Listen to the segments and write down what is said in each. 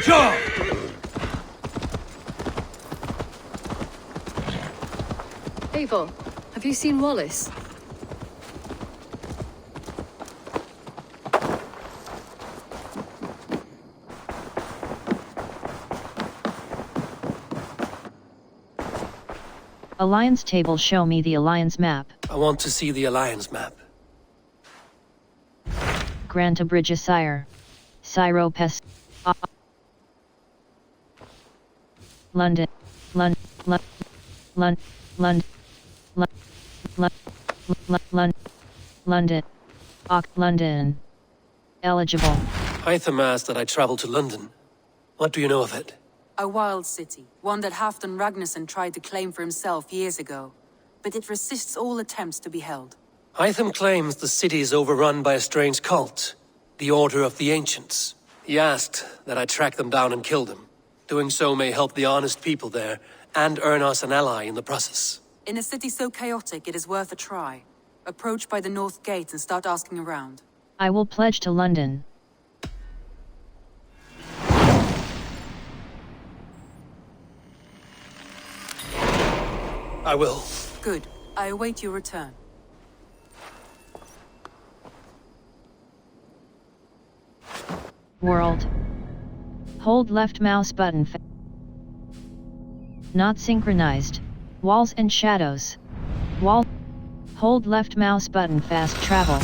Sure! Eivor, have you seen Wallace? Alliance table, show me the Alliance map. I want to see the Alliance map. Granta Bridgesire. Syropes. London. London. London. London. London. London. London. Eligible. Hytham asked that I travel to London. What do you know of it? A wild city, one that Halfdan Ragnarsson tried to claim for himself years ago. But it resists all attempts to be held. Hytham claims the city is overrun by a strange cult, the Order of the Ancients. He asked that I track them down and kill them. Doing so may help the honest people there, and earn us an ally in the process. In a city so chaotic, it is worth a try. Approach by the North Gate and start asking around. I will pledge to London. I will. Good. I await your return. World. Hold left mouse button. Not synchronized. Walls and shadows. Wall. Hold left mouse button. Fast travel.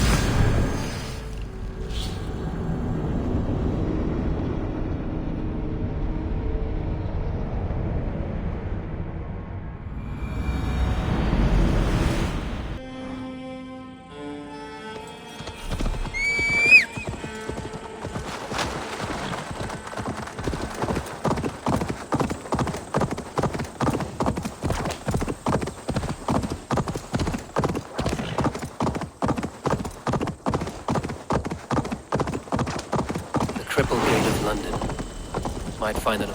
Triple Gate of London. Might find it.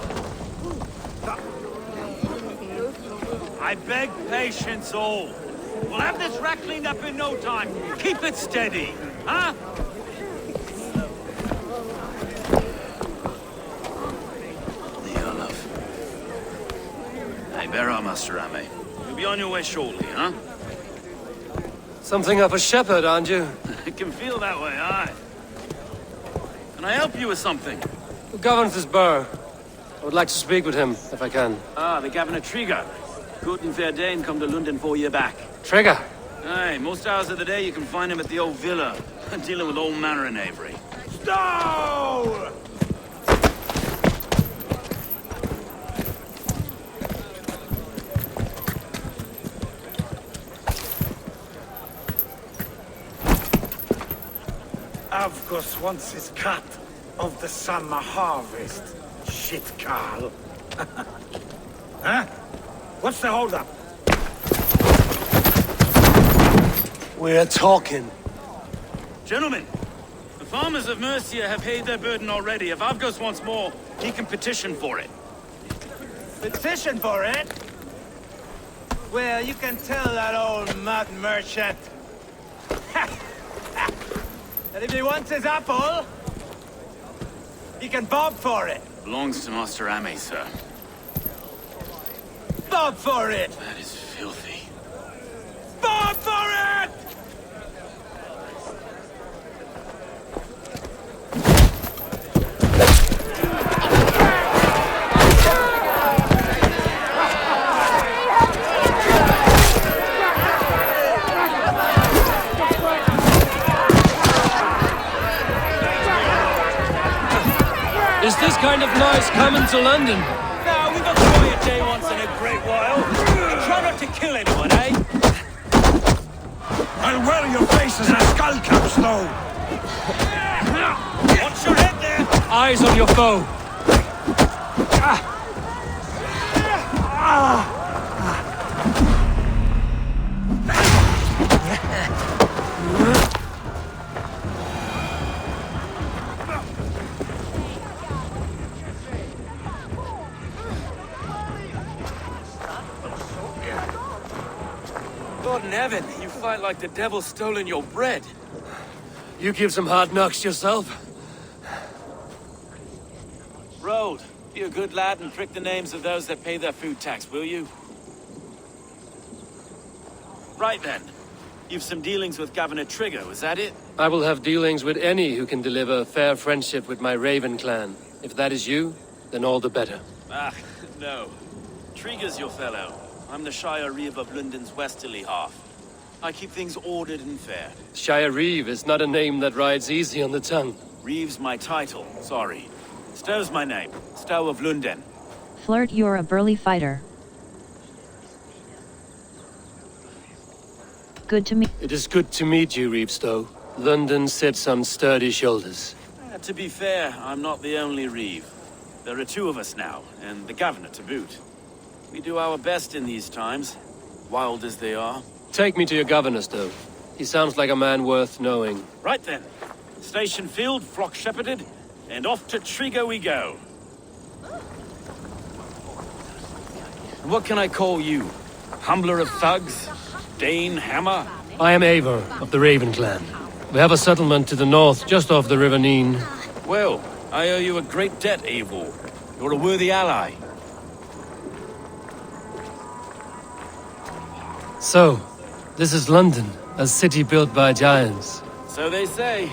I beg patience, all. We'll have this wreck cleaned up in no time. Keep it steady, huh? Here, love. Hey, bear up, Master Ame. You'll be on your way shortly, huh? Something of a shepherd, aren't you? It can feel that way, aye. Can I help you with something? Who governs this burgh? I would like to speak with him, if I can. Ah, the Governor Trigger. Good and fair Dane come to London 4 year back. Trigger! Aye, most hours of the day you can find him at the old villa, dealing with all manner in Avery. Stow! Avgos wants his cut of the summer harvest. Shit, Carl. Huh? What's the holdup? We're talking. Gentlemen, the farmers of Mercia have paid their burden already. If Avgos wants more, he can petition for it. Petition for it? Well, you can tell that old mud merchant that if he wants his apple, he can bob for it. Belongs to Master Ame, sir. Bob for it! That is filthy. Bob for it! Is this kind of noise coming to London? Now, we've a quiet day once in a great while. And try not to kill anyone, eh? I'll wear your faces as skull caps, though. Watch your head there! Eyes on your foe. God in heaven, you fight like the devil's stolen your bread. You give some hard knocks yourself. Road, be a good lad and prick the names of those that pay their food tax, will you? Right then. You've some dealings with Governor Trigger, was that it? I will have dealings with any who can deliver a fair friendship with my Raven clan. If that is you, then all the better. Ah, no. Trigger's your fellow. I'm the Shire Reeve of London's westerly half. I keep things ordered and fair. Shire Reeve is not a name that rides easy on the tongue. Reeve's my title, sorry. Stow's my name. Stow of London. Flirt, you're a burly fighter. Good to meet. It is good to meet you, Reevestow. London sits on sturdy shoulders. To be fair, I'm not the only Reeve. There are two of us now, and the governor to boot. We do our best in these times, wild as they are. Take me to your governor, Stow. He sounds like a man worth knowing. Right then. Station filled, flock shepherded, and off to Trigger we go. And what can I call you? Humbler of thugs? Dane Hammer? I am Eivor of the Raven clan. We have a settlement to the north, just off the River Neen. Well, I owe you a great debt, Eivor. You're a worthy ally. So, this is London, a city built by giants. So they say.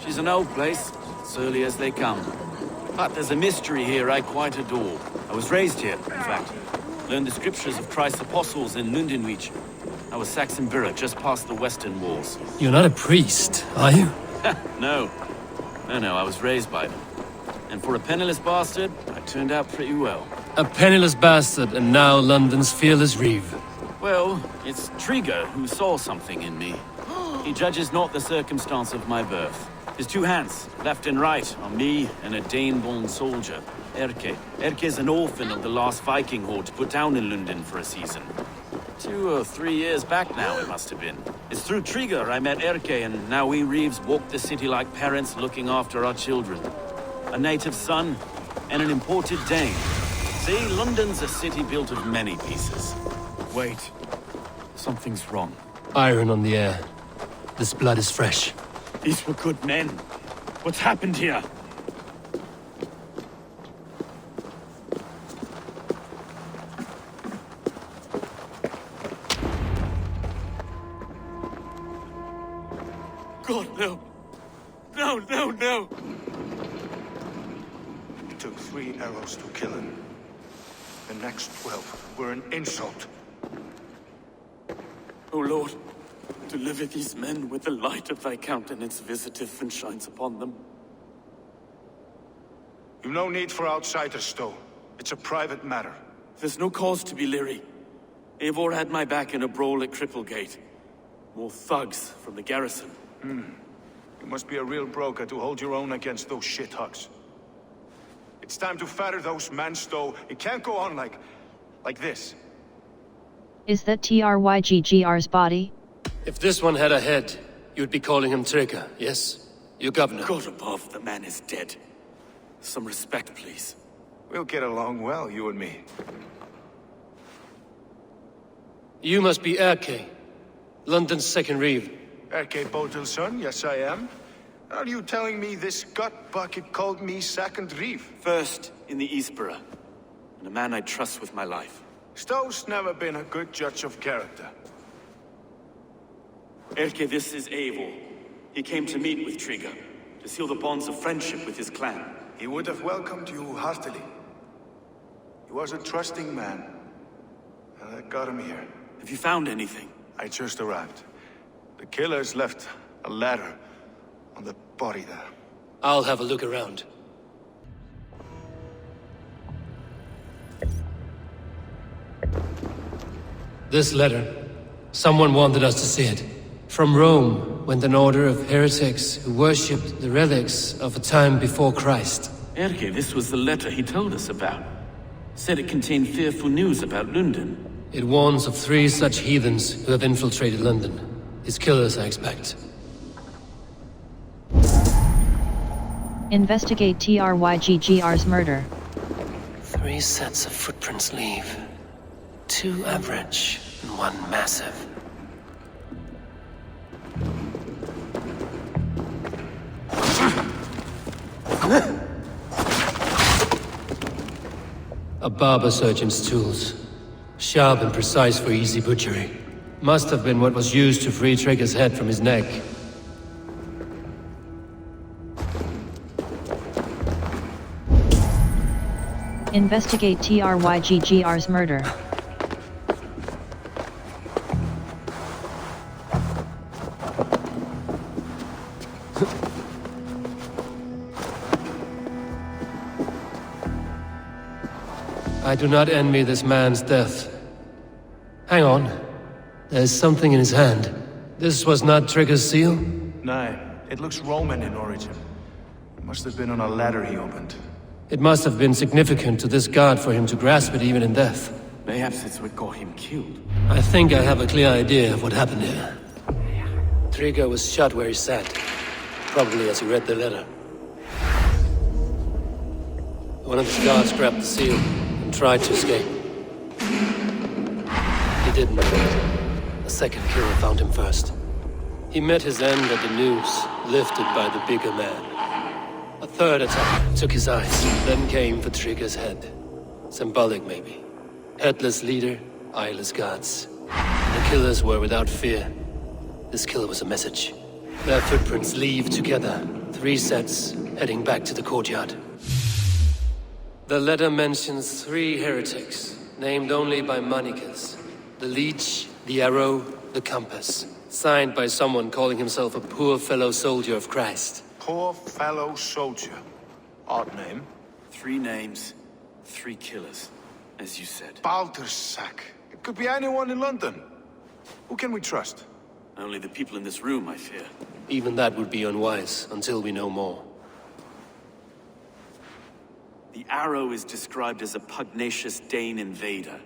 She's an old place, surly as they come. But there's a mystery here I quite adore. I was raised here, in fact. Learned the scriptures of Christ's apostles in Lundenreach. I was Saxon Borough, just past the western walls. You're not a priest, are you? No. No, I was raised by them. And for a penniless bastard, I turned out pretty well. A penniless bastard, and now London's fearless Reeve. Well, it's Trigger who saw something in me. He judges not the circumstance of my birth. His two hands, left and right, are me and a Dane-born soldier, Erke. Erke's an orphan of the last Viking horde put down in London for a season. 2 or 3 years back now, it must have been. It's through Trigger I met Erke, and now we Reeves walk the city like parents looking after our children. A native son, and an imported Dane. See, London's a city built of many pieces. Wait. Something's wrong. Iron on the air. This blood is fresh. These were good men. What's happened here? God, no. No. It took 3 arrows to kill him. The next 12 were an insult. O Lord, deliver these men with the light of thy countenance visiteth and shines upon them. You've no need for outsiders, Stowe. It's a private matter. There's no cause to be leery. Eivor had my back in a brawl at Cripplegate. More thugs from the garrison. You must be a real broker to hold your own against those shithugs. It's time to fetter those men, Stowe. It can't go on like this. Is that TRYGGR's body? If this one had a head, you'd be calling him Trigger, yes? Your governor. God above, the man is dead. Some respect, please. We'll get along well, you and me. You must be Erke, London's second Reeve. Erke Botel's son, yes I am. Are you telling me this gut bucket called me second Reeve? First in the Eastborough, and a man I trust with my life. Stowe's never been a good judge of character. Erke, this is Eivor. He came to meet with Trigger, to seal the bonds of friendship with his clan. He would have welcomed you heartily. He was a trusting man, and that got him here. Have you found anything? I just arrived. The killers left a ladder on the body there. I'll have a look around. This letter, someone wanted us to see it. From Rome went an order of heretics who worshipped the relics of a time before Christ. Erke, this was the letter he told us about. Said it contained fearful news about London. It warns of 3 such heathens who have infiltrated London. His killers, I expect. Investigate TRYGGR's murder. 3 sets of footprints leave. 2 average and 1 massive. A barber surgeon's tools. Sharp and precise for easy butchery. Must have been what was used to free Trigger's head from his neck. Investigate TRYGGR's murder. I do not envy this man's death. Hang on. There's something in his hand. This was not Trigger's seal? No, it looks Roman in origin. It must have been on a ladder he opened. It must have been significant to this god for him to grasp it even in death. Perhaps it's what got him killed. I think I have a clear idea of what happened here. Trigger was shot where he sat. Probably as he read the letter. One of his guards grabbed the seal and tried to escape. He didn't make it. A second killer found him first. He met his end at the noose, lifted by the bigger man. A third attack took his eyes, then came for Trigger's head. Symbolic, maybe. Headless leader, eyeless gods. The killers were without fear. This kill was a message. Their footprints leave together. 3 sets, heading back to the courtyard. The letter mentions 3 heretics, named only by monikers. The Leech, the Arrow, the Compass. Signed by someone calling himself a poor fellow soldier of Christ. Poor fellow soldier. Odd name. 3 names, 3 killers, as you said. Baldersack. It could be anyone in London. Who can we trust? Only the people in this room, I fear. Even that would be unwise, until we know more. The Arrow is described as a pugnacious Dane invader.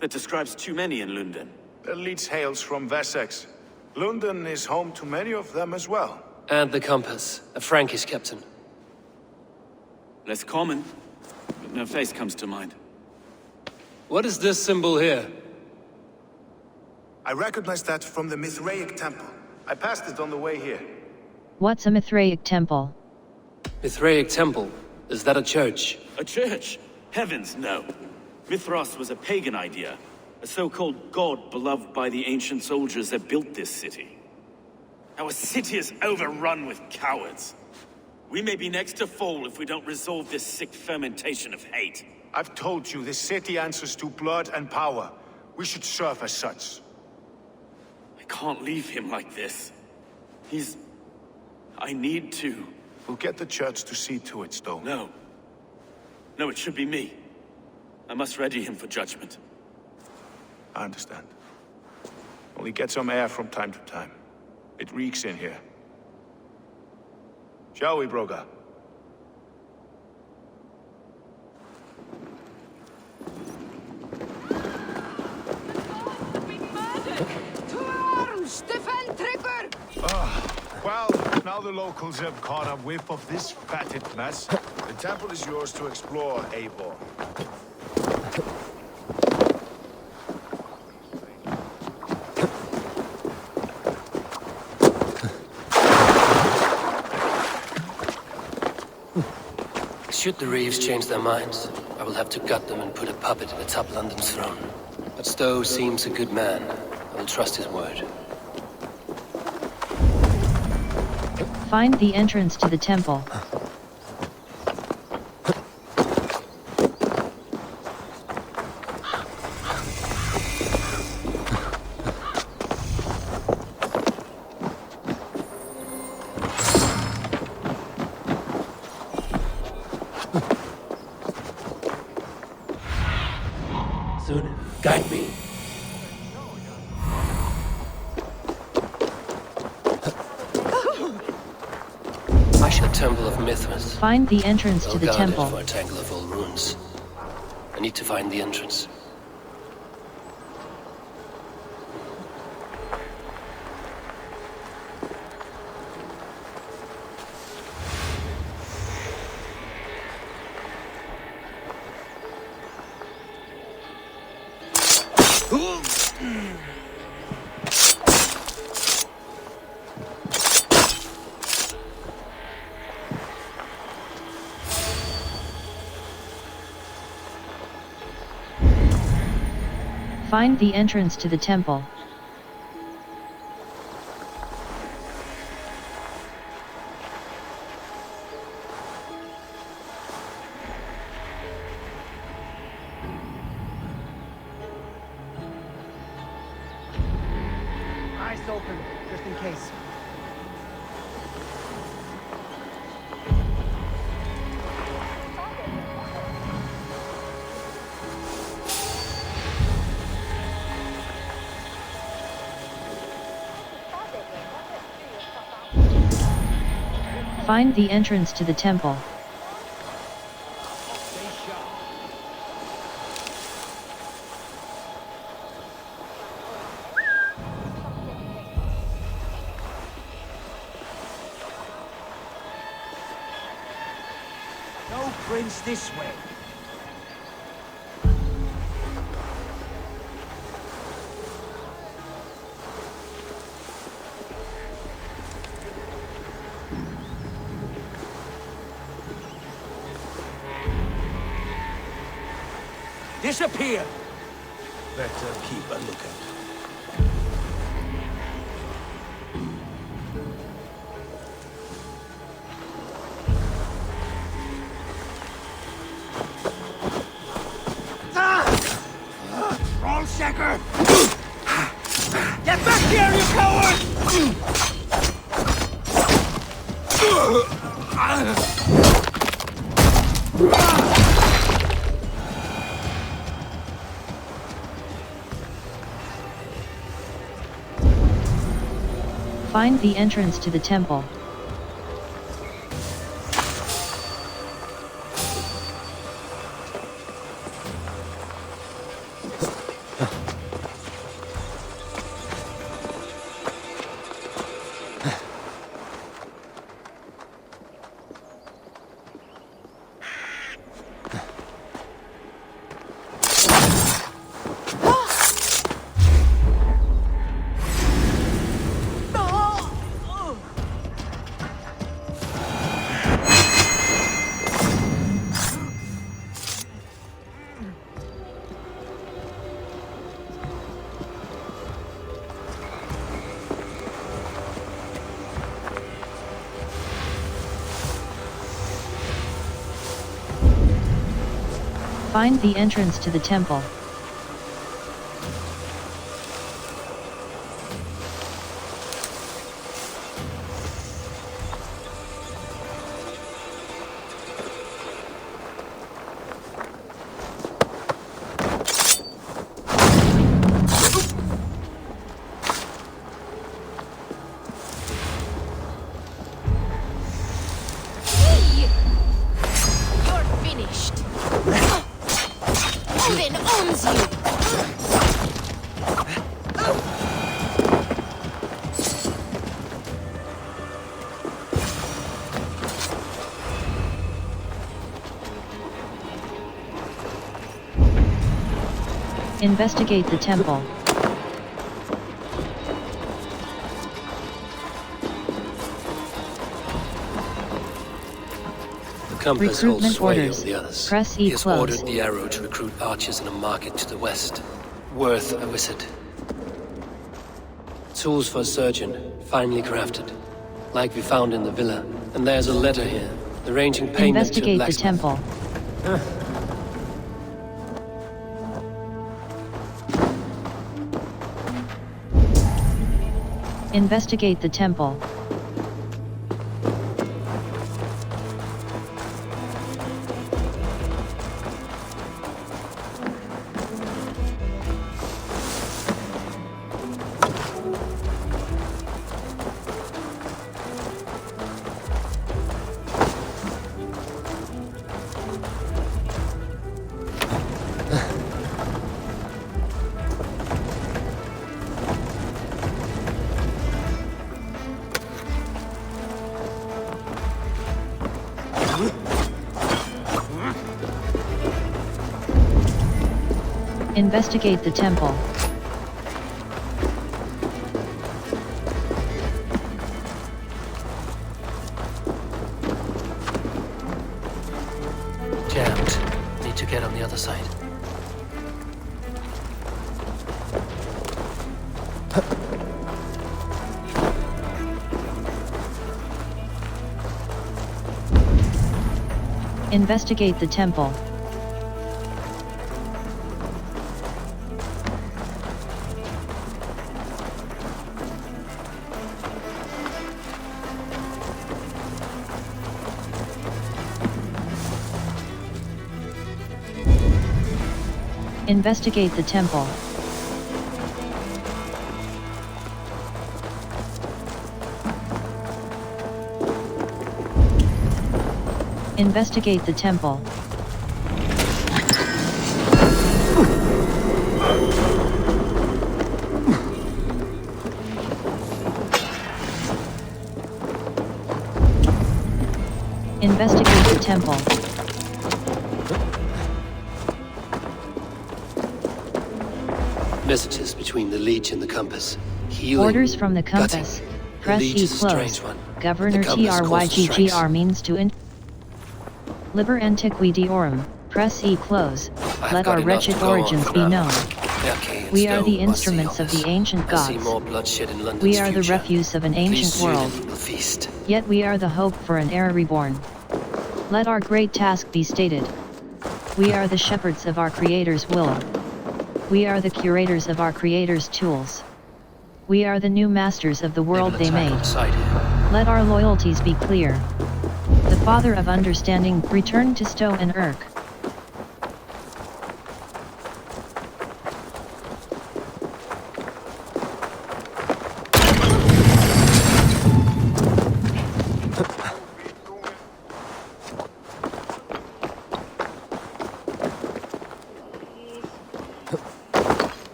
That describes too many in London. The Leech hails from Wessex. London is home to many of them as well. And the Compass, a Frankish captain. Less common, but no face comes to mind. What is this symbol here? I recognize that from the Mithraic temple. I passed it on the way here. What's a Mithraic temple? Mithraic temple? Is that a church? A church? Heavens, no. Mithras was a pagan idea. A so-called god beloved by the ancient soldiers that built this city. Our city is overrun with cowards. We may be next to fall if we don't resolve this sick fermentation of hate. I've told you, this city answers to blood and power. We should serve as such. I can't leave him like this. I need to. We'll get the church to see to it, Stone. No. No, it should be me. I must ready him for judgment. I understand. Only get some air from time to time. It reeks in here. Shall we, Broga? Well, now the locals have caught a whiff of this fatted mess. The temple is yours to explore, Eivor. Should the Reeves change their minds, I will have to gut them and put a puppet atop London's throne. But Stowe seems a good man. I will trust his word. Find the entrance to the temple. Soon, guide me. Temple of Mithras. Find the entrance to the temple. For a tangle of old ruins. I need to find the entrance. Find the entrance to the temple. Eyes open, just in case. Find the entrance to the temple. No prince this way. Disappear! Better keep a lookout. Shaker! Get back here, you coward! Find the entrance to the temple. Find the entrance to the temple. You're finished. Odin owns you! Investigate the temple. The compass holds Recruitment sway orders. over the others. Press E He has close. ordered the arrow to recruit archers in a market to the west. Worth a visit. Tools for a surgeon, finely crafted. Like we found in the villa. And there's a letter here, arranging payment to a Investigate the blacksmith. temple. Investigate the temple. Investigate the temple. Jammed. Need to get on the other side. Investigate the temple. Investigate the temple. Investigate the temple. Investigate the temple. Messages between the Leech and the Compass. Healing. Orders from the Gutting. compass. The Press Leech E is a strange close. one. Governor The compass calls for TRYGGR strikes. means to Liber Antiquidiorum. Press E close. I've Let got our enough wretched to go on origins for be now. known. Okay, and We are the Stowe must see instruments all of the this. ancient I see gods. more bloodshed in London's We are the future. refuse of an ancient Please world. seal it, we'll feast. Yet we are the hope for an era reborn. Let our great task be stated. We are the shepherds of our Creator's will. We are the curators of our Creator's tools. We are the new masters of the world they made. Let our loyalties be clear. The Father of Understanding returned to Stowe and Urk.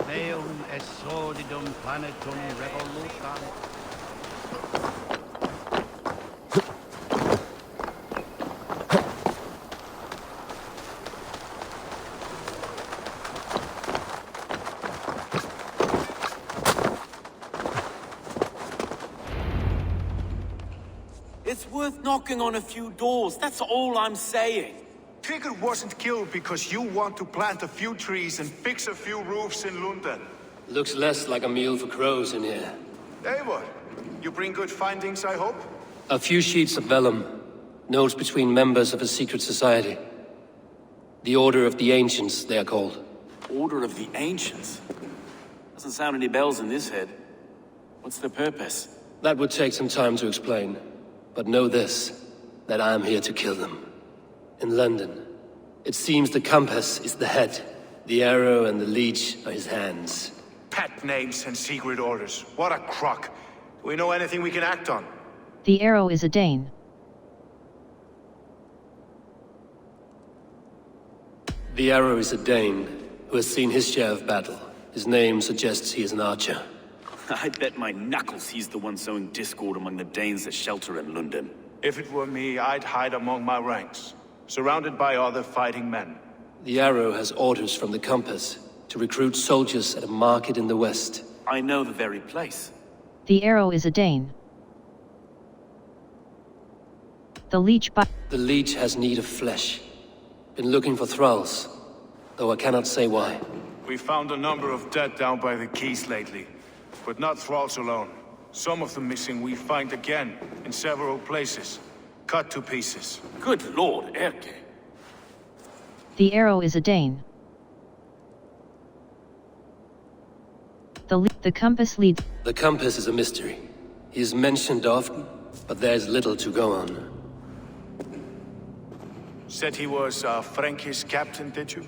Meum est sordidum planetum revolutam. It's worth knocking on a few doors, that's all I'm saying. Tigger wasn't killed because you want to plant a few trees and fix a few roofs in London. Looks less like a meal for crows in here. Eivor, you bring good findings, I hope? A few sheets of vellum. Notes between members of a secret society. The Order of the Ancients, they are called. Order of the Ancients? Doesn't sound any bells in this head. What's their purpose? That would take some time to explain. But know this, that I am here to kill them. In London, it seems the Compass is the head. The arrow and the leech are his hands. Pet names and secret orders. What a crock. Do we know anything we can act on? The arrow is a Dane. The arrow is a Dane, who has seen his share of battle. His name suggests he is an archer. I bet my knuckles he's the one sowing discord among the Danes that shelter in London. If it were me, I'd hide among my ranks, surrounded by other fighting men. The arrow has orders from the Compass to recruit soldiers at a market in the west. I know the very place. The arrow is a Dane. The leech by The leech has need of flesh. Been looking for thralls, though I cannot say why. We found a number of dead down by the quays lately, but not thralls alone. Some of the missing we find again in several places, cut to pieces. Good lord, Erke. The arrow is a Dane. The compass leads. The Compass is a mystery. He is mentioned often, but there's little to go on. Said he was a Frankish captain, did you?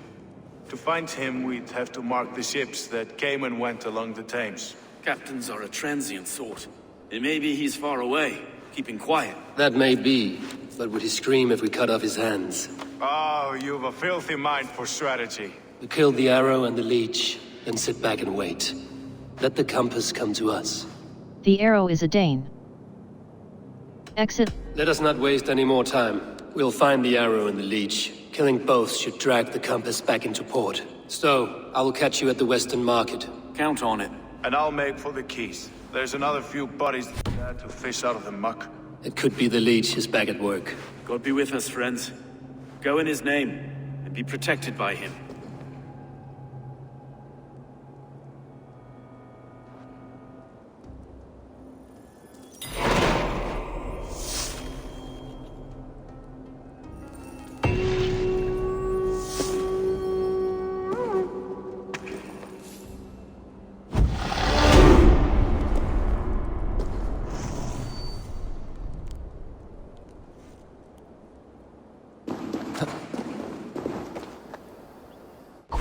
To find him, we'd have to mark the ships that came and went along the Thames. Captains are a transient sort. It may be he's far away, keeping quiet. That may be, but would he scream if we cut off his hands? Oh, you've a filthy mind for strategy. We kill the arrow and the leech, then sit back and wait. Let the Compass come to us. The arrow is a Dane. Exit. Let us not waste any more time. We'll find the arrow and the leech. Killing both should drag the Compass back into port. So, I will catch you at the Western Market. Count on it. And I'll make for the quays. There's another few bodies there to fish out of the muck. It could be the leech is back at work. God be with us, friends. Go in his name, and be protected by him.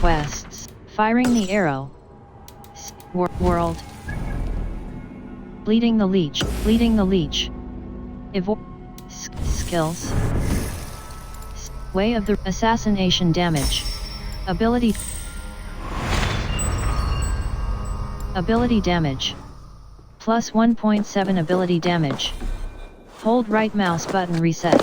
quests. Firing the arrow. World. Bleeding the leech. Bleeding the leech. Skills. Way of the assassination damage. Ability. Ability damage. Plus 1.7 ability damage. Hold right mouse button reset.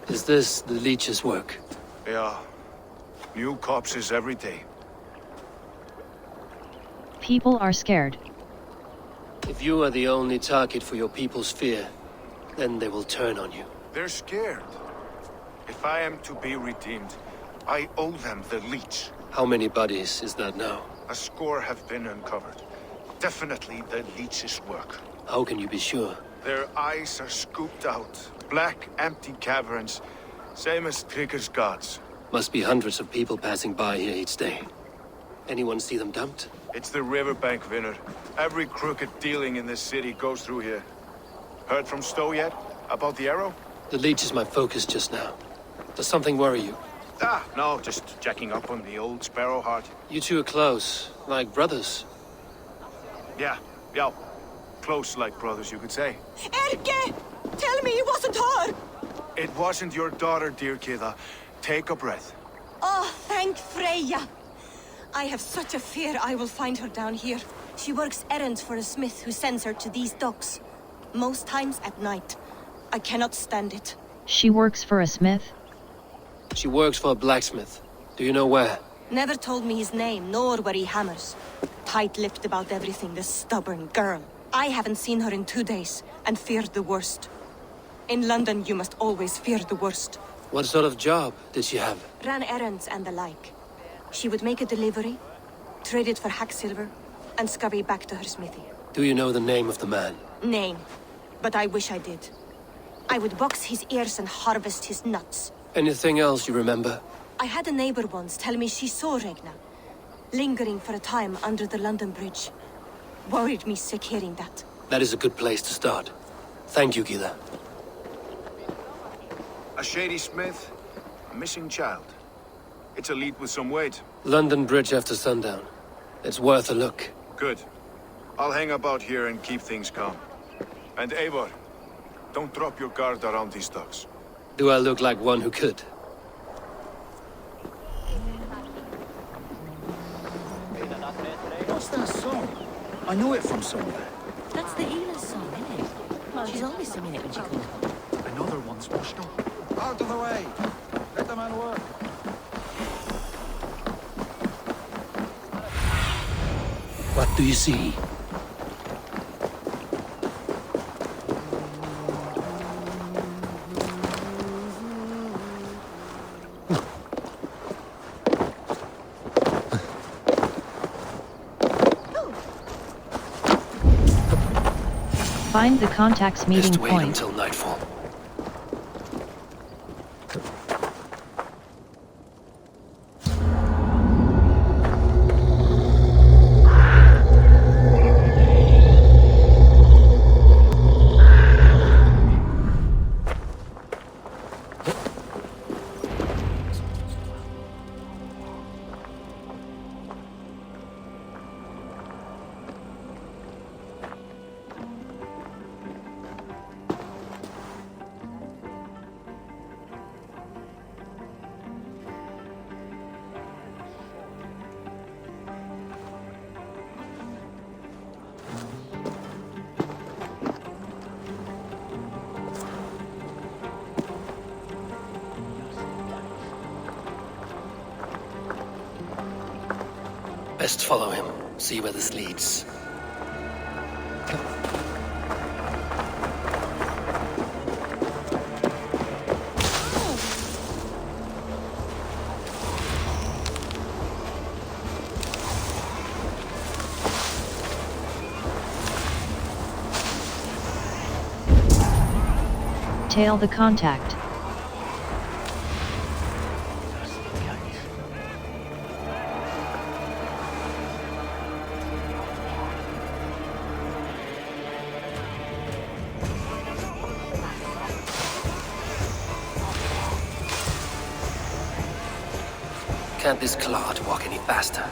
Is this the leech's work? Yeah. New corpses every day. People are scared. If you are the only target for your people's fear, then they will turn on you. They're scared. If I am to be redeemed, I owe them the leech. How many bodies is that now? A score have been uncovered. Definitely the leech's work. How can you be sure? Their eyes are scooped out. Black, empty caverns. Same as Trigger's gods. Must be hundreds of people passing by here each day. Anyone see them dumped? It's the riverbank, Vinner. Every crooked dealing in this city goes through here. Heard from Stowe yet? About the arrow? The leech is my focus just now. Does something worry you? Ah, no, just checking up on the old Sparrowheart. You two are close, like brothers. Yeah. Close like brothers, you could say. Erke! Tell me it wasn't her! It wasn't your daughter, dear Kida. Take a breath. Oh, thank Freya! I have such a fear I will find her down here. She works errands for a smith who sends her to these docks. Most times at night. I cannot stand it. She works for a smith? She works for a blacksmith. Do you know where? Never told me his name, nor where he hammers. Tight-lipped about everything, this stubborn girl. I haven't seen her in 2 days, and feared the worst. In London, you must always fear the worst. What sort of job did she have? Ran errands and the like. She would make a delivery, trade it for hack silver, and scurry back to her smithy. Do you know the name of the man? Name. But I wish I did. I would box his ears and harvest his nuts. Anything else you remember? I had a neighbor once tell me she saw Regna, lingering for a time under the London Bridge. Worried me sick hearing that. That is a good place to start. Thank you, Gila. A shady smith, a missing child. It's a lead with some weight. London Bridge after sundown. It's worth a look. Good. I'll hang about here and keep things calm. And Eivor, don't drop your guard around these docks. Do I look like one who could? What's that song? I know it from somewhere. That's the healer's song, isn't it? She's always singing it when she comes home. Another one's washed up. Out of the way! Let the man work. What do you see? Find the contact's meeting Just wait point. until nightfall. Best follow him, see where this leads. Tail the contact. Can't this clod walk any faster?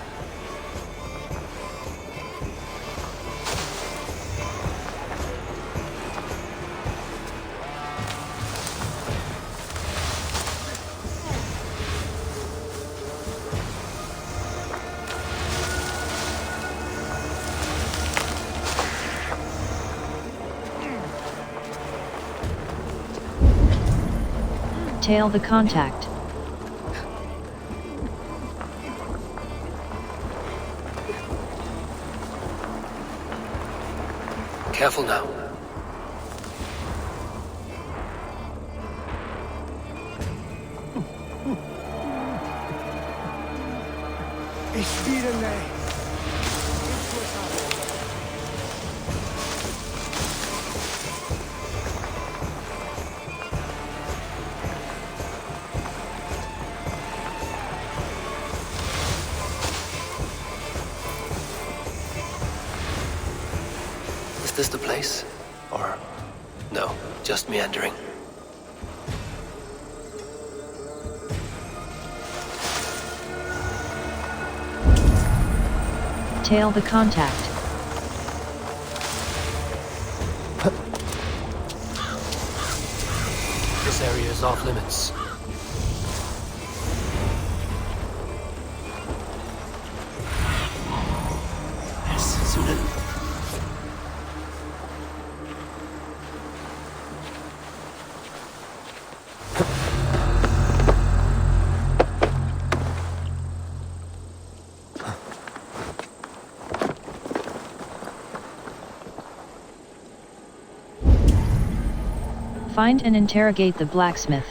Tail the contact. Careful now. Ich spiele nicht. Is this the place? Or no, just meandering? Tail the contact. This area is off limits. Yes, zoom in. Find and interrogate the blacksmith.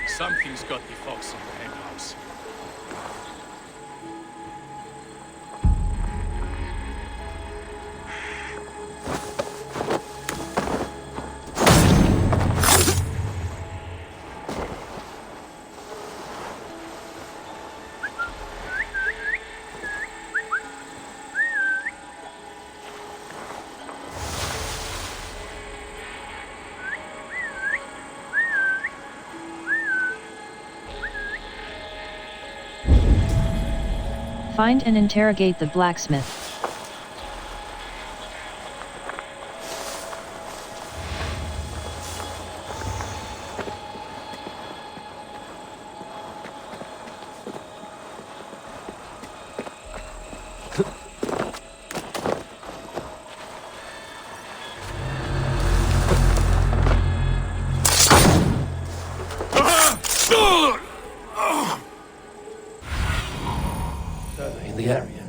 Something's got the fox in the hen house. Find and interrogate the blacksmith. In the area.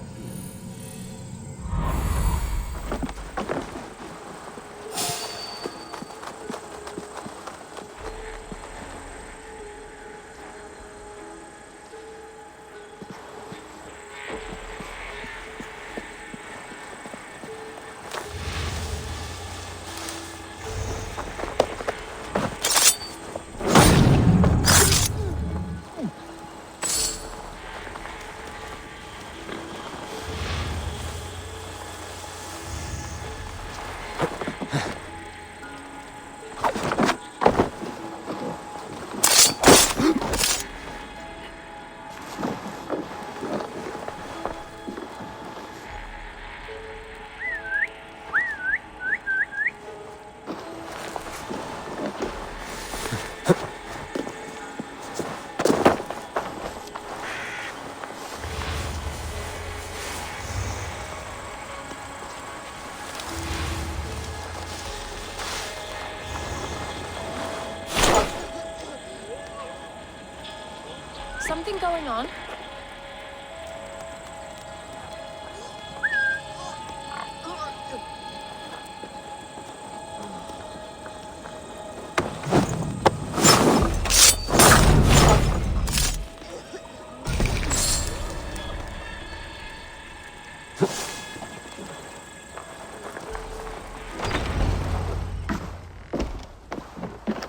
something going on?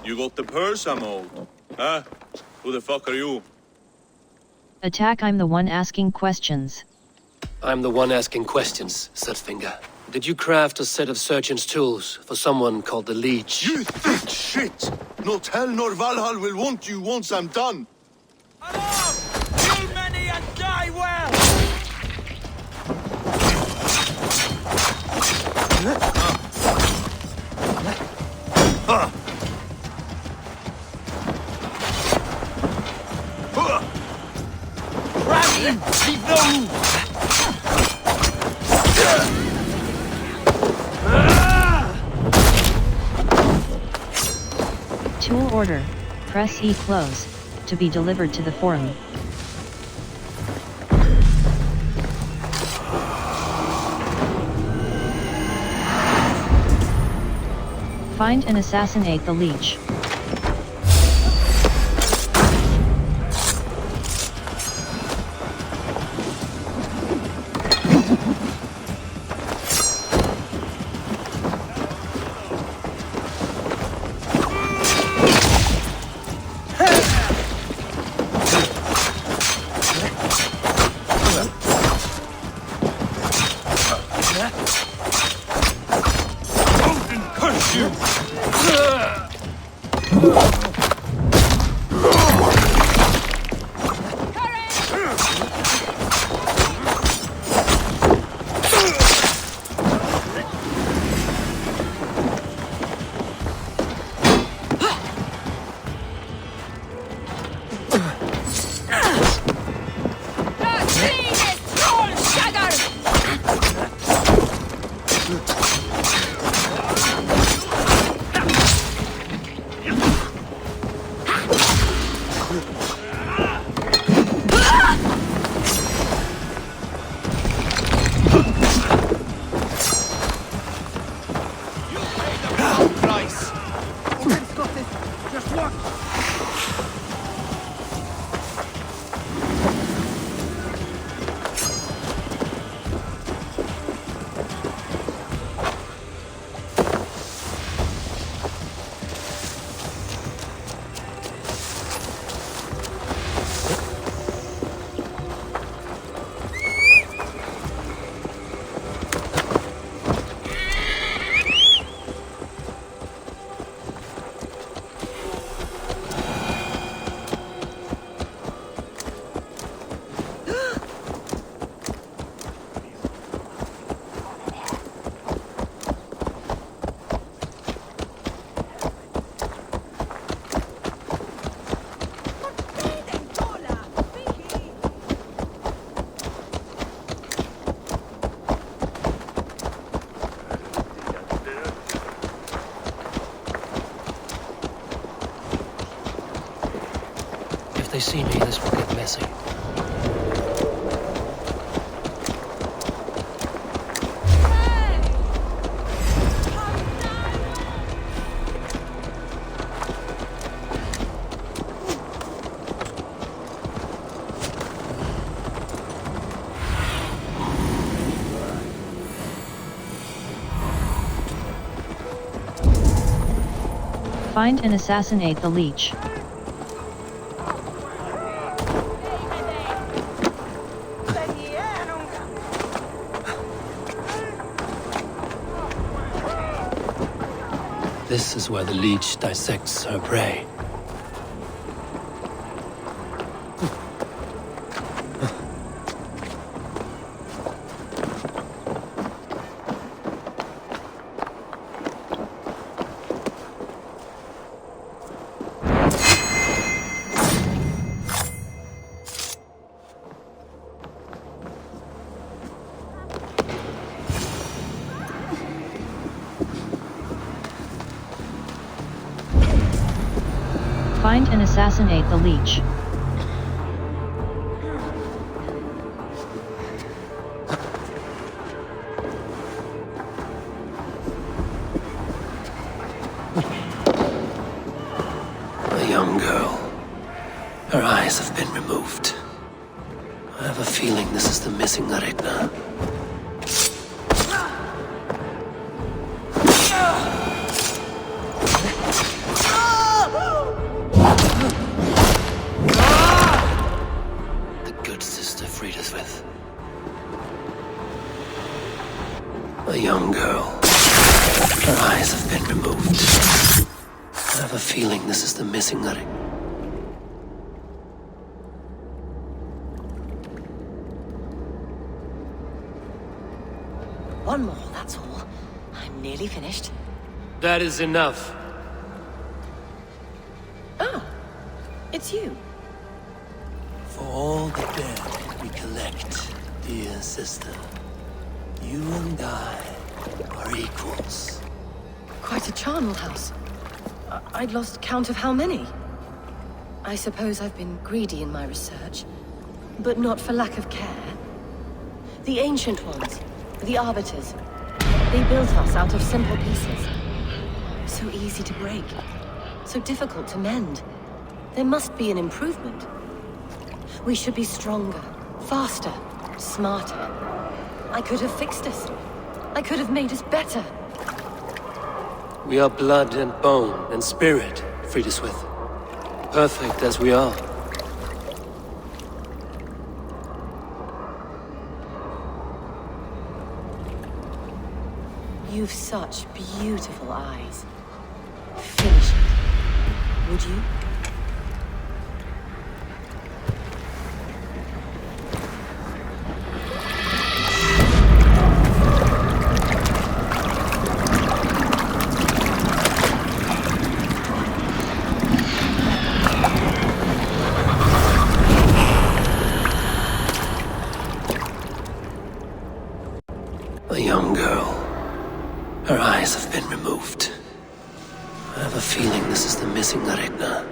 You got the purse, I'm old. Huh? Who the fuck are you? Attack, I'm the one asking questions. I'm the one asking questions, Surfinger. Did you craft a set of surgeon's tools for someone called the Leech? You thick shit! Not hell nor Valhalla will want you once I'm done! Alarm! Kill many and die well! Rally! Leave no room! Tool order. Press E close, to be delivered to the forum. Find and assassinate the Leech. If they see me, this will get messy. Find and assassinate the Leech. This is where the Leech dissects her prey. Find and assassinate the Leech. eyes have been removed. I have a feeling this is the missing Aretna. The good sister freed us with. A young girl. Her eyes have been removed. I have a feeling this is the missing Aretna. One more, that's all. I'm nearly finished. That is enough. Oh, it's you. For all the dead we collect, dear sister, you and I are equals. Quite a charnel house. I'd lost count of how many. I suppose I've been greedy in my research, but not for lack of care. The ancient ones, the arbiters, they built us out of simple pieces. So easy to break, so difficult to mend. There must be an improvement. We should be stronger, faster, smarter. I could have fixed us. I could have made us better. We are blood and bone and spirit, Friedeswith. Perfect as we are. You've such beautiful eyes. Finish it, would you? A young girl. Her eyes have been removed. I have a feeling this is the missing Aretna.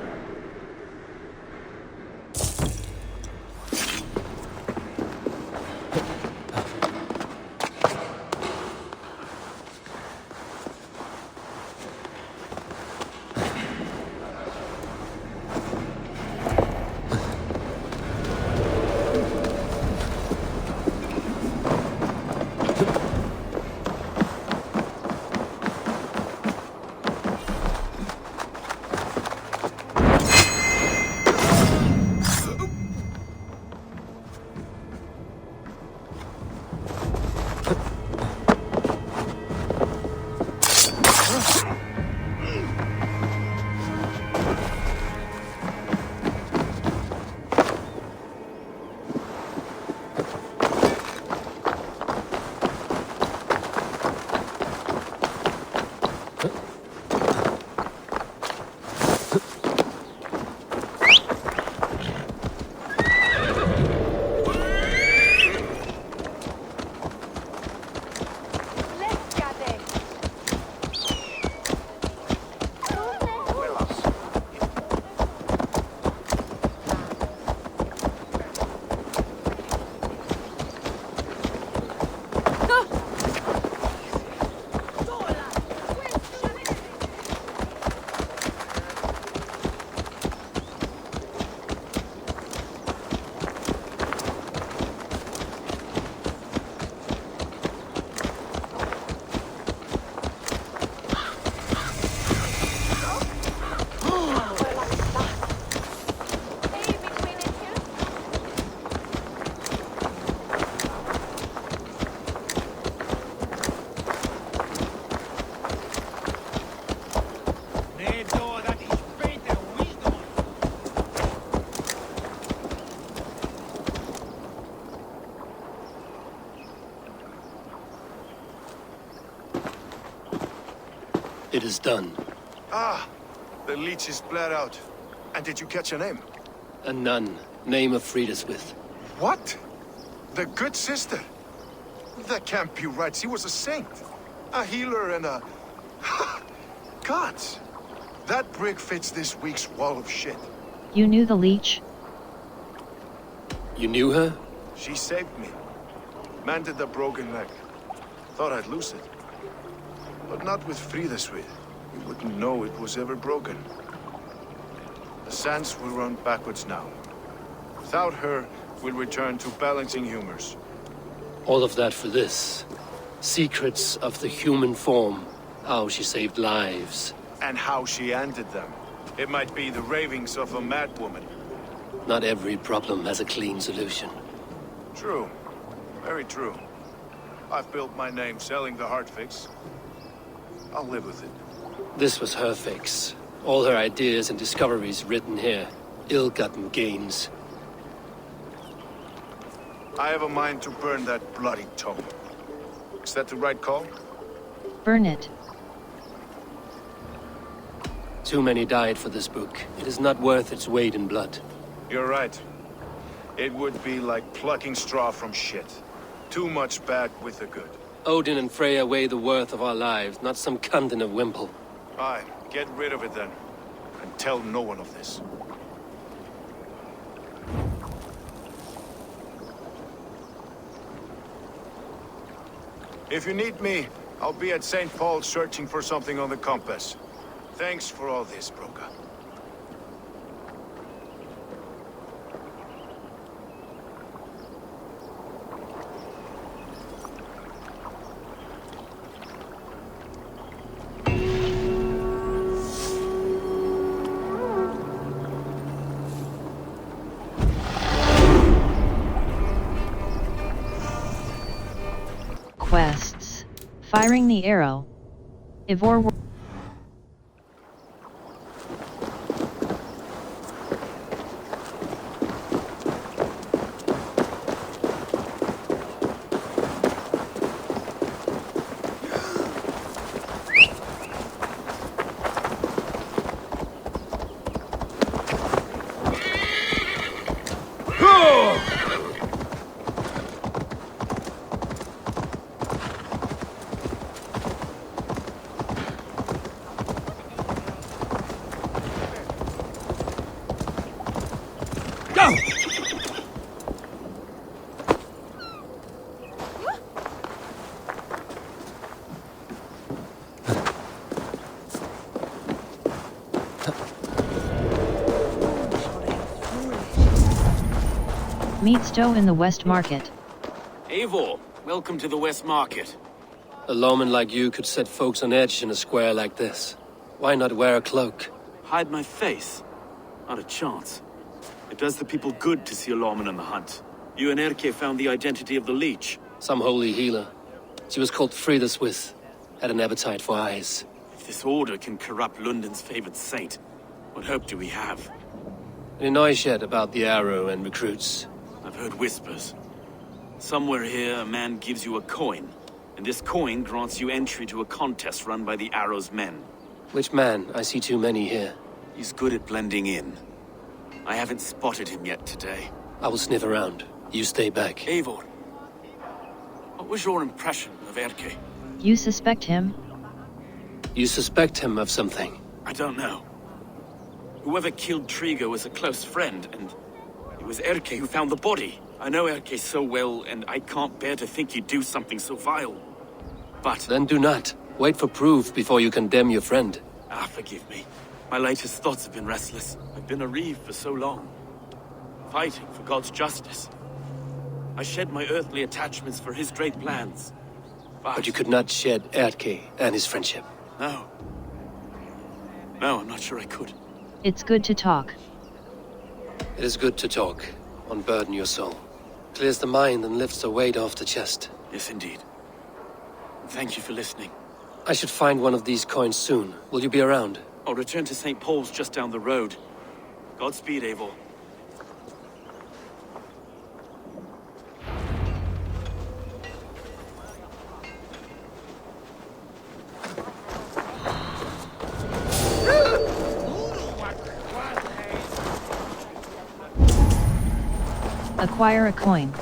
It is done. Ah, the leech is bled out. And did you catch her name? A nun, name of Friedeswith. What? The good sister? That can't be right. She was a saint. A healer and a... Gods! That brick fits this week's wall of shit. You knew the leech? You knew her? She saved me. Mended the broken leg. Thought I'd lose it. But not with Friedeswith. You wouldn't know it was ever broken. The sands will run backwards now. Without her, we'll return to balancing humors. All of that for this. Secrets of the human form. How she saved lives. And how she ended them. It might be the ravings of a madwoman. Not every problem has a clean solution. True. Very true. I've built my name selling the heart fix. I'll live with it. This was her fix. All her ideas and discoveries written here. Ill-gotten gains. I have a mind to burn that bloody tome. Is that the right call? Burn it. Too many died for this book. It is not worth its weight in blood. You're right. It would be like plucking straw from shit. Too much bad with the good. Odin and Freya weigh the worth of our lives, not some cunt in a wimple. Aye, get rid of it then. And tell no one of this. If you need me, I'll be at St. Paul searching for something on the compass. Thanks for all this, Broka. Quests. Firing the arrow. Ivor. Meet Stowe in the West Market. Eivor, welcome to the West Market. A lawman like you could set folks on edge in a square like this. Why not wear a cloak? Hide my face? Not a chance. It does the people good to see a lawman on the hunt. You and Erke found the identity of the leech. Some holy healer. She was called Frida Swith. Had an appetite for eyes. If this order can corrupt London's favored saint, what hope do we have? Any noise yet about the arrow and recruits? I've heard whispers. Somewhere here, a man gives you a coin, and this coin grants you entry to a contest run by the Arrow's men. Which man? I see too many here. He's good at blending in. I haven't spotted him yet today. I will sniff around. You stay back. Eivor, what was your impression of Erke? You suspect him? You suspect him of something? I don't know. Whoever killed Trigo was a close friend, and it was Erke who found the body. I know Erke so well, and I can't bear to think he'd do something so vile. But... Then do not. Wait for proof before you condemn your friend. Forgive me. My latest thoughts have been restless. I've been a reeve for so long. Fighting for God's justice. I shed my earthly attachments for his great plans. But you could not shed Erke and his friendship. No. No, I'm not sure I could. It's good to talk. It is good to talk. Unburden your soul. Clears the mind and lifts the weight off the chest. Yes, indeed. Thank you for listening. I should find one of these coins soon. Will you be around? I'll return to St. Paul's just down the road. Godspeed, Eivor. Acquire a coin.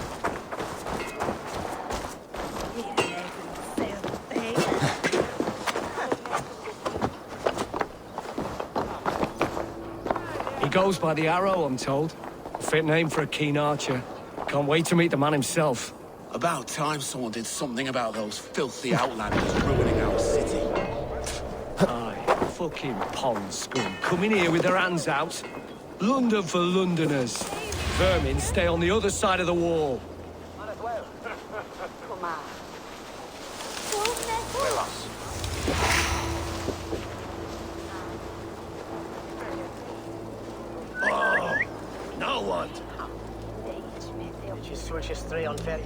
He goes by the Arrow, I'm told. A fit name for a keen archer. Can't wait to meet the man himself. About time someone did something about those filthy outlanders ruining our city. Aye, fucking pond scum. Coming here with their hands out. London for Londoners. vermin stay on the other side of the wall. Come on. Oh, now what? Did you switch us three on ferry?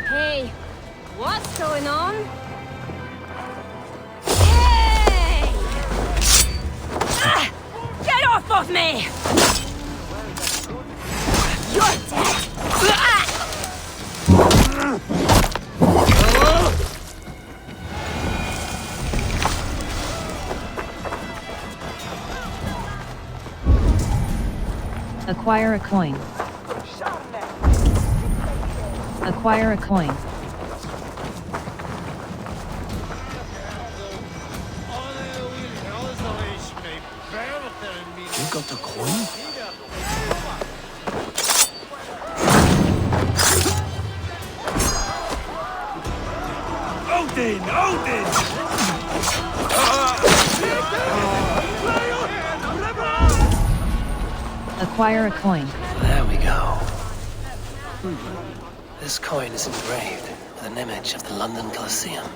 Hey, what's going on? Hey! Get off of me! You're dead! Acquire a coin. Acquire a coin. You got a coin? Odin! Odin! Acquire a coin. There we go. This coin is engraved with an image of the London Colosseum.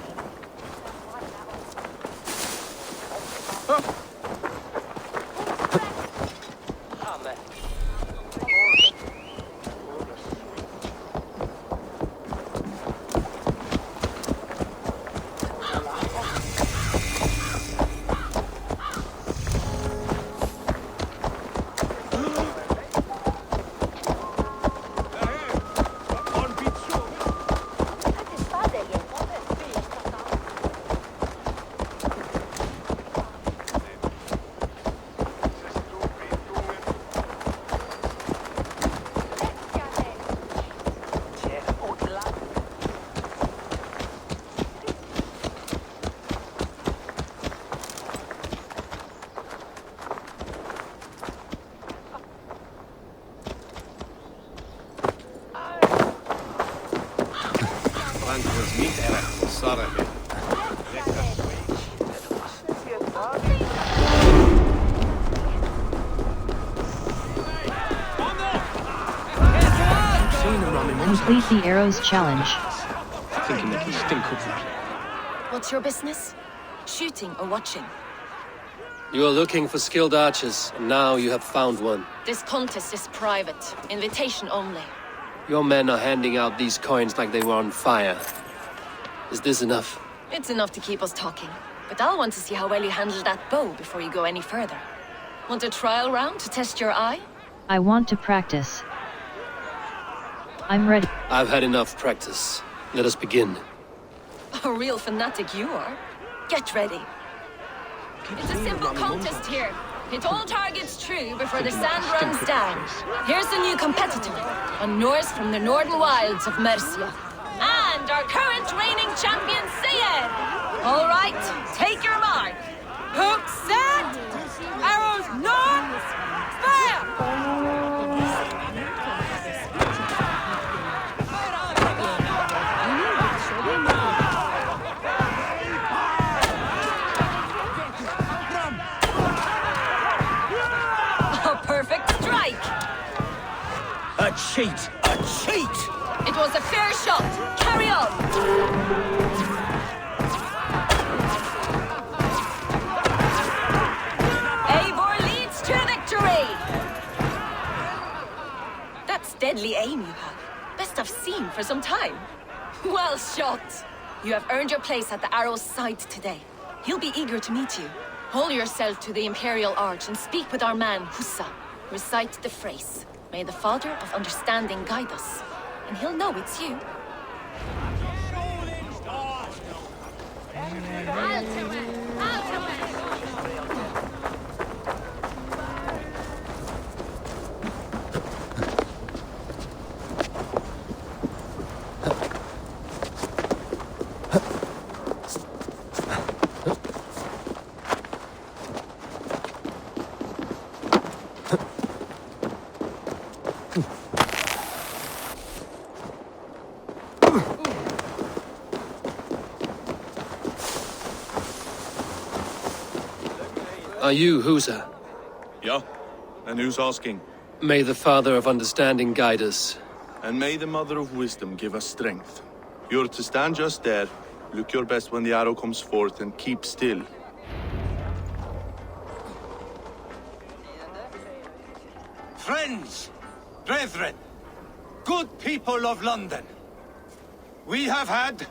Complete the arrows challenge. Thinking they can stink up that. What's your business? Shooting or watching? You are looking for skilled archers, and now you have found one. This contest is private. Invitation only. Your men are handing out these coins like they were on fire. Is this enough? It's enough to keep us talking. But I'll want to see how well you handle that bow before you go any further. Want a trial round to test your eye? I want to practice. I'm ready. I've had enough practice. Let us begin. A real fanatic you are. Get ready. It's a simple contest here. Hit all targets true before the sand runs down. Here's the new competitor, a Norse from the northern wilds of Mercia. And our current reigning champion, Sayed! All right, take your mark. Hook set! Arrows north! Fire! Perfect strike! A cheat! A cheat! It was a fair shot! Carry on! Eivor leads to victory! That's deadly aim you have. Best I've seen for some time. Well shot! You have earned your place at the Arrow's side today. He'll be eager to meet you. Hold yourself to the Imperial Arch and speak with our man, Hussa. Recite the phrase. May the Father of Understanding guide us. And he'll know it's you. Are you Husa? Yeah, and who's asking? May the Father of Understanding guide us. And may the Mother of Wisdom give us strength. You're to stand just there, look your best when the arrow comes forth, and keep still. Friends, brethren, good people of London, we have had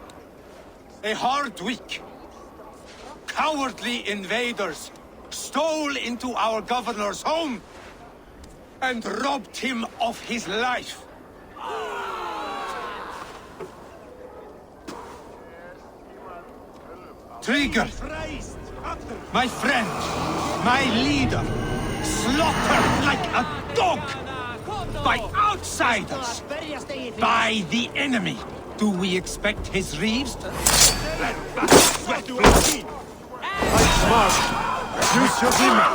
a hard week. Cowardly invaders stole into our governor's home and robbed him of his life. Trigger, my friend, my leader, slaughtered like a dog by outsiders, by the enemy. Do we expect his reaves? Use your demon!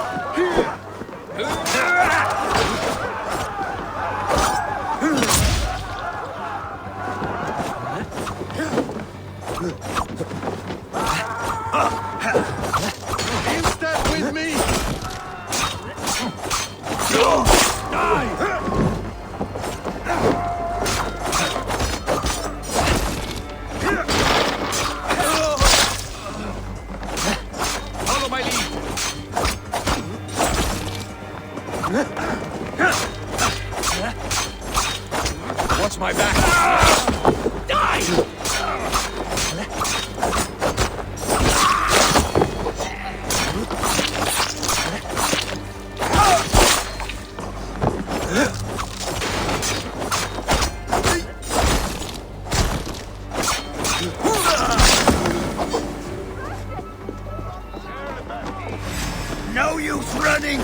In step with me! Follow my lead! Watch my back! Die! No use running!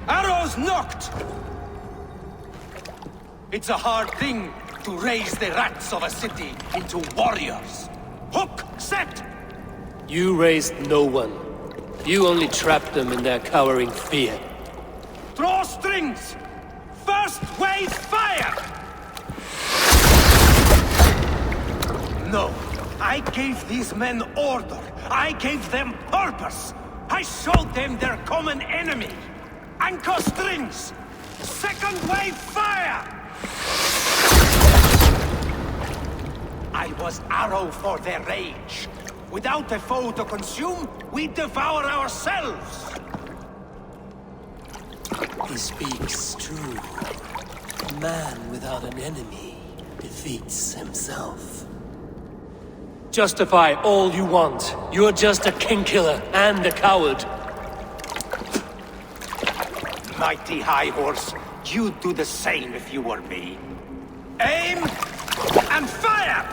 Arrows knocked! It's a hard thing to raise the rats of a city into warriors. Hook, set! You raised no one. You only trapped them in their cowering fear. Draw strings! First wave fire! No, I gave these men order. I gave them purpose. I showed them their common enemy. Anchor strings! Second wave fire! I was arrow for their rage. Without a foe to consume, we devour ourselves. He speaks true. A man without an enemy defeats himself. Justify all you want. You're just a king-killer and a coward. Mighty High Horse, you'd do the same if you were me. Aim and fire!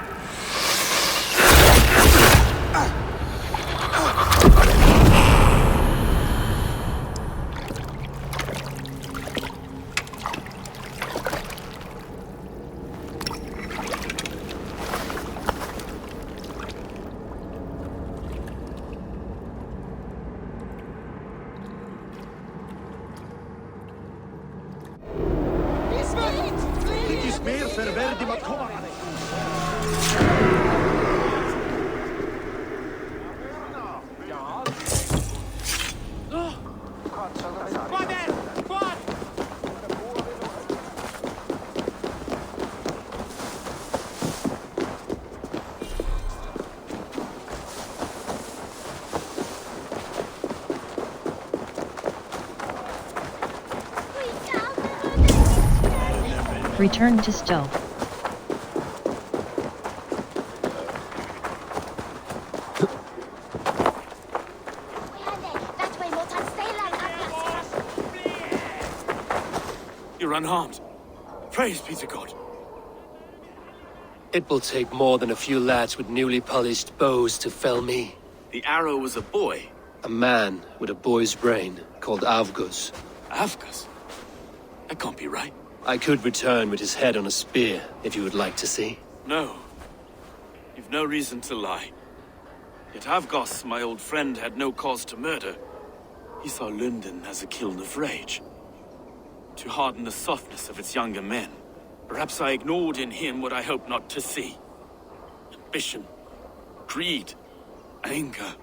Return to Stowe. You're unharmed. Praise be to God. It will take more than a few lads with newly polished bows to fell me. The arrow was a boy. A man with a boy's brain, called Avgus. Avgus? That can't be right. I could return with his head on a spear, if you would like to see. No. You've no reason to lie. Yet Avgos, my old friend, had no cause to murder. He saw London as a kiln of rage. To harden the softness of its younger men. Perhaps I ignored in him what I hoped not to see. Ambition, greed, anger.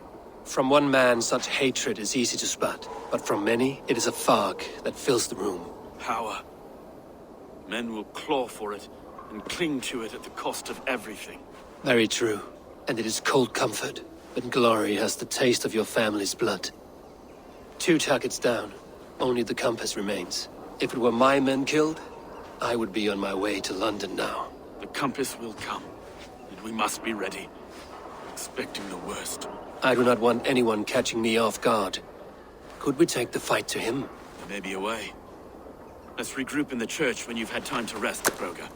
From one man, such hatred is easy to spot, but from many, it is a fog that fills the room. Power. Men will claw for it and cling to it at the cost of everything. Very true. And it is cold comfort, but glory has the taste of your family's blood. 2 targets down. Only the compass remains. If it were my men killed, I would be on my way to London now. The compass will come, and we must be ready. Expecting the worst. I do not want anyone catching me off guard. Could we take the fight to him? There may be a way. Let's regroup in the church when you've had time to rest, Broga.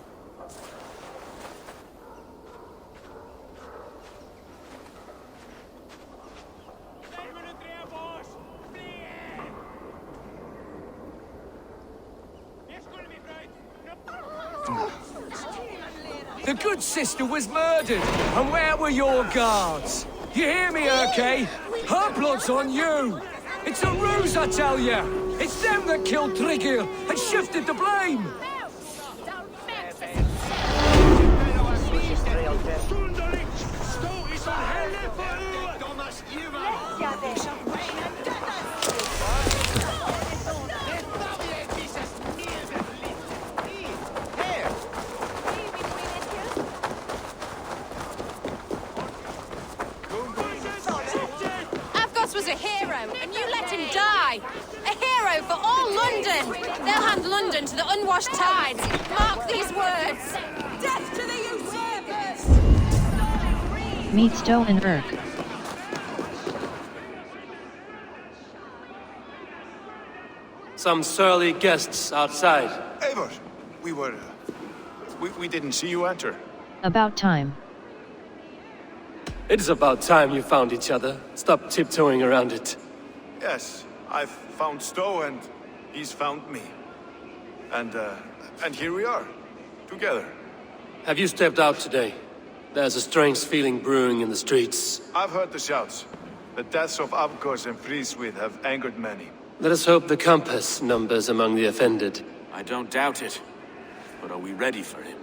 The good sister was murdered, and where were your guards? You hear me, Urke? Her blood's on you! It's a ruse, I tell you! It's them that killed Trigil and shifted the blame! Was a hero, and you let him die. A hero for all London. They'll hand London to the unwashed tides. Mark these words. Death to the usurpers! Meet Stowe and Urk. Some surly guests outside. Eivor, we didn't see you enter. About time. It is about time you found each other. Stop tiptoeing around it. Yes, I've found Stowe and he's found me. And here we are, together. Have you stepped out today? There's a strange feeling brewing in the streets. I've heard the shouts. The deaths of Avgos and Friswith have angered many. Let us hope the compass numbers among the offended. I don't doubt it. But are we ready for him?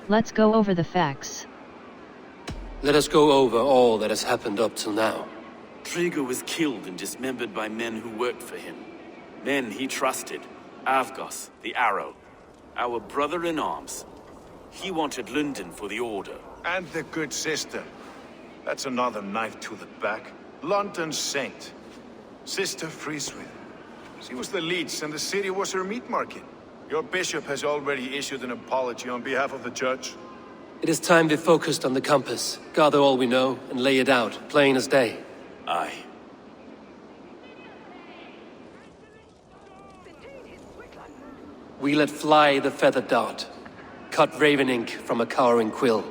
Let's go over the facts. Let us go over all that has happened up till now. Trigger was killed and dismembered by men who worked for him. Men he trusted. Avgos, the Arrow. Our brother-in-arms. He wanted London for the Order. And the good sister. That's another knife to the back. London's saint. Sister Friswith. She was the leech and the city was her meat market. Your bishop has already issued an apology on behalf of the judge. It is time we focused on the compass, gather all we know, and lay it out, plain as day. Aye. We let fly the feathered dart, cut raven ink from a cowering quill.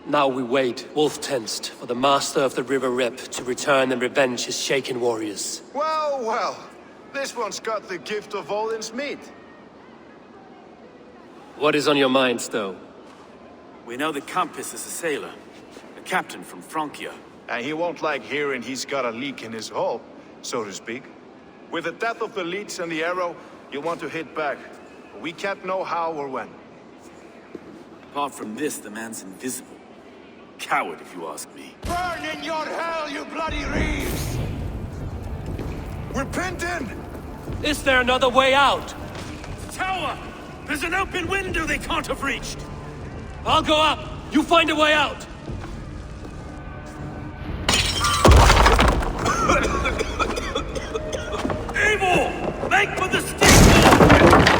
Now we wait, wolf-tensed, for the master of the River Rep to return and revenge his shaken warriors. Well, well. This one's got the gift of Odin's meat. What is on your mind, Stowe? We know the compass is a sailor. A captain from Francia. And he won't like hearing he's got a leak in his hull, so to speak. With the death of the leech and the arrow, you want to hit back. But we can't know how or when. Apart from this, the man's invisible. Coward, if you ask me. Burn in your hell, you bloody reeves! We're penned in! Is there another way out? Tower! There's an open window they can't have reached! I'll go up! You find a way out! Evil! Make for the steeple!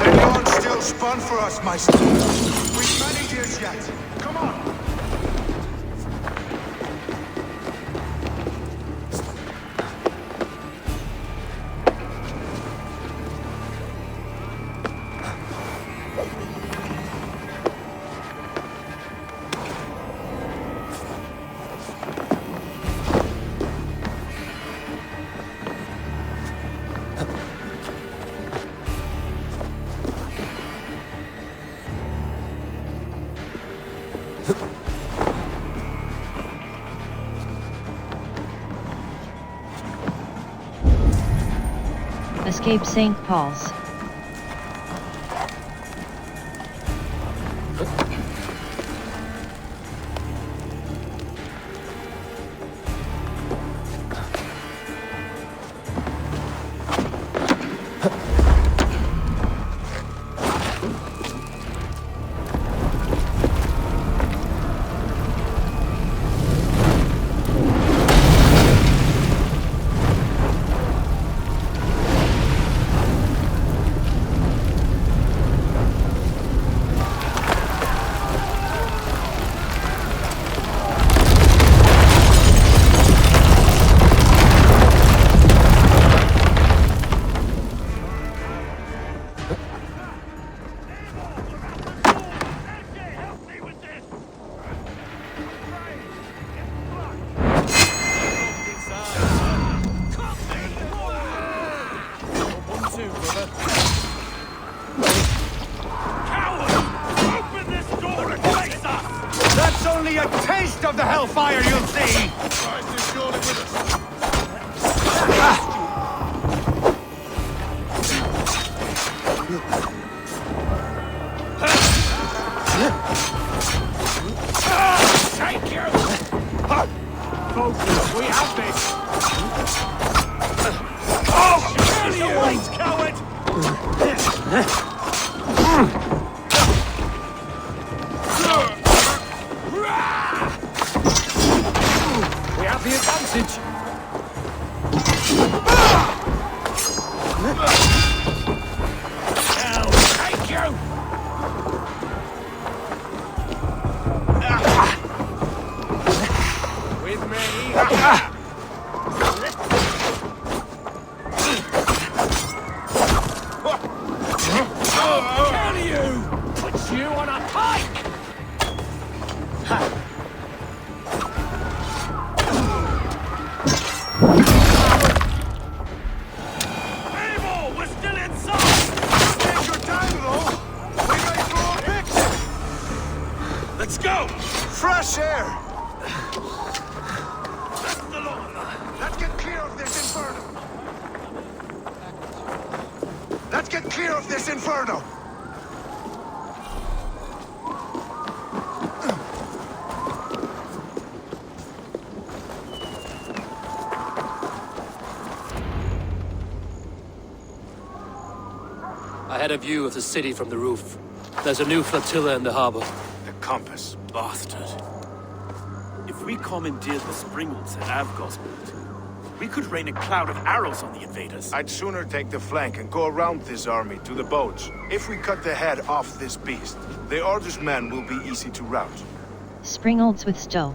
Anyone still spun for us, Maester. We've many years yet. Come on! Escape St. Paul's. That's only a taste of the hellfire you'll see! Christ is surely with us. Thank you! Focus, we have this! Oh! Turn the weight, coward! We have the advantage! Now, thank you! With me! Kill you! Put you on a pike! Evil! We're still inside! Take your time, though. We may throw a picture. Let's go! Fresh air. That's the law! Let's get clear of this inferno. Let's get clear of this inferno. I had a view of the city from the roof. There's a new flotilla in the harbor. The compass. Bastard. If we commandeered the Springolds at Avgosburg, we could rain a cloud of arrows on the invaders. I'd sooner take the flank and go around this army to the boats. If we cut the head off this beast, the Order's men will be easy to rout. Springolds with Stowe.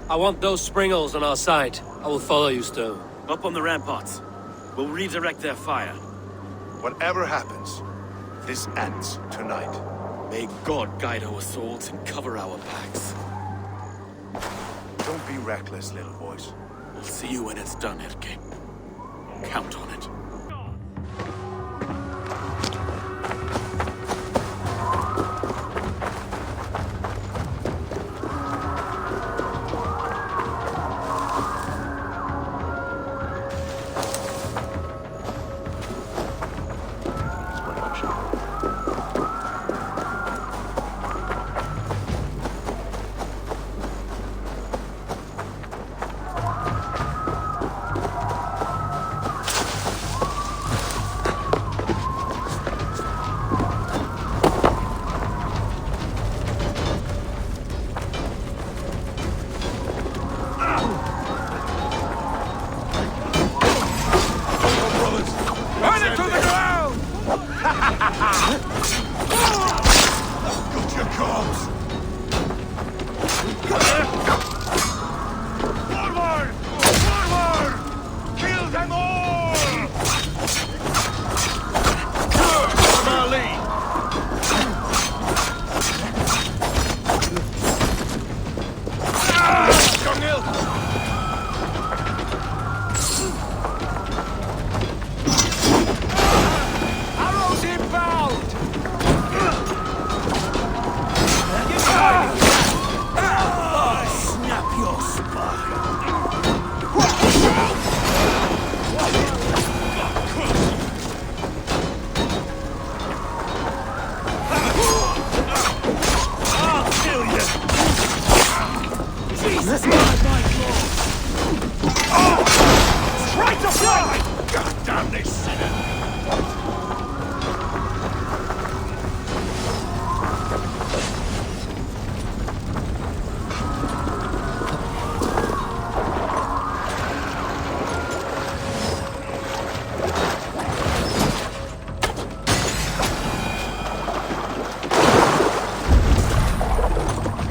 I want those Springolds on our side. I will follow you, Stowe. Up on the ramparts. We'll redirect their fire. Whatever happens, this ends tonight. May God guide our swords and cover our backs. Don't be reckless, little boys. We'll see you when it's done, Erke. Count on it.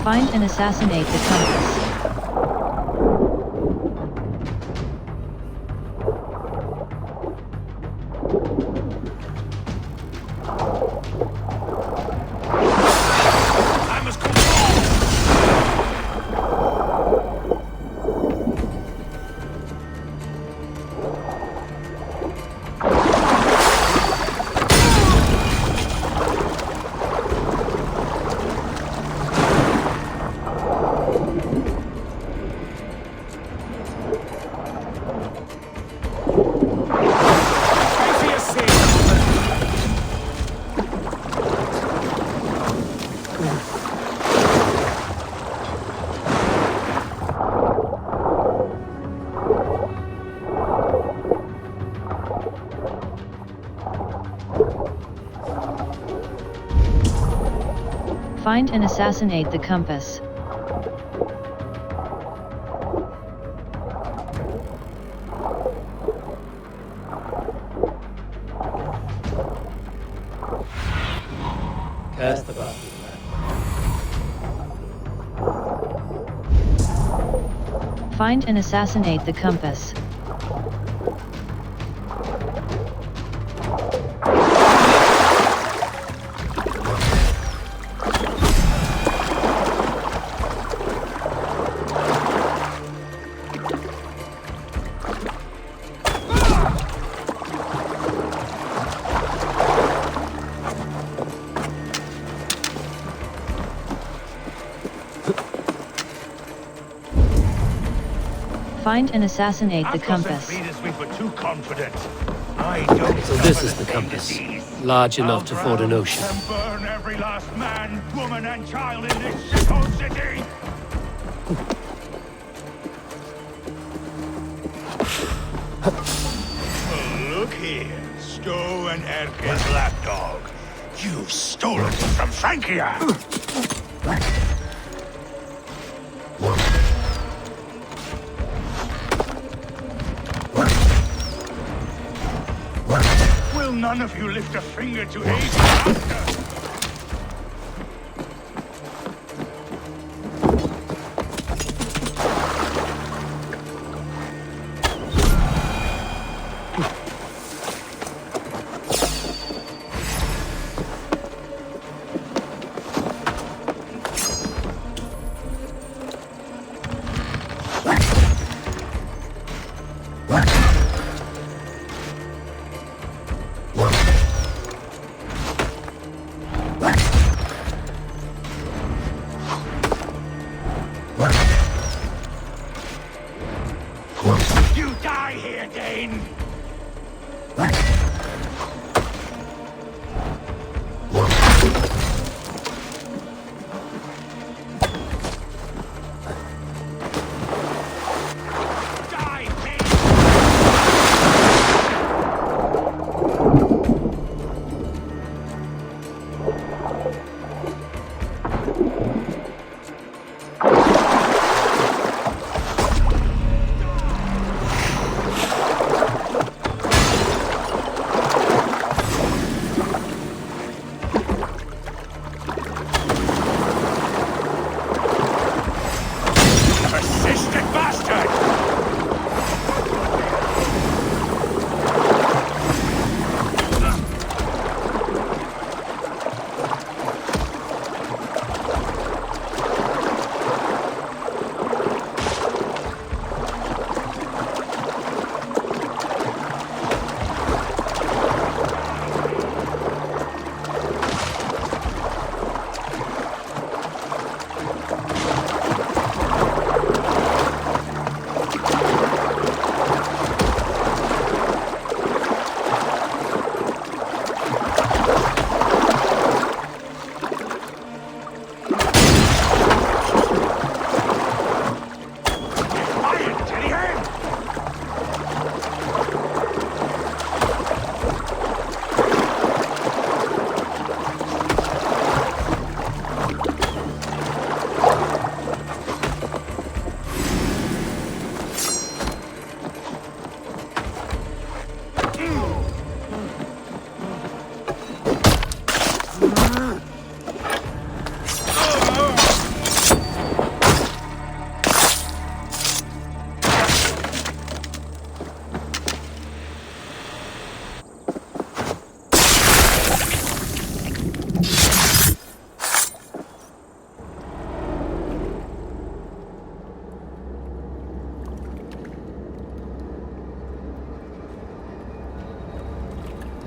Find and assassinate the compass. Find and assassinate the compass. Cast the button. Find and assassinate the compass. Find and assassinate the compass. We were too confident. So this is the compass. Large enough to ford an ocean. And burn every last man, woman, and child in this shithole city! Look here, Stowe and Erke's lapdog. You've stolen it from Frankia! Will none of you lift a finger to aid the master? You die here, Dane!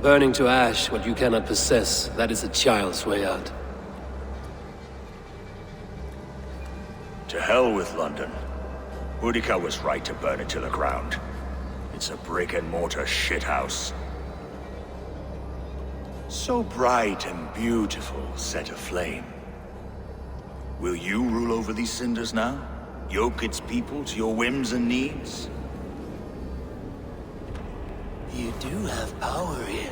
Burning to ash what you cannot possess, that is a child's way out. To hell with London. Boudica was right to burn it to the ground. It's a brick-and-mortar shithouse. So bright and beautiful, set aflame. Will you rule over these cinders now? Yoke its people to your whims and needs? You do have power here.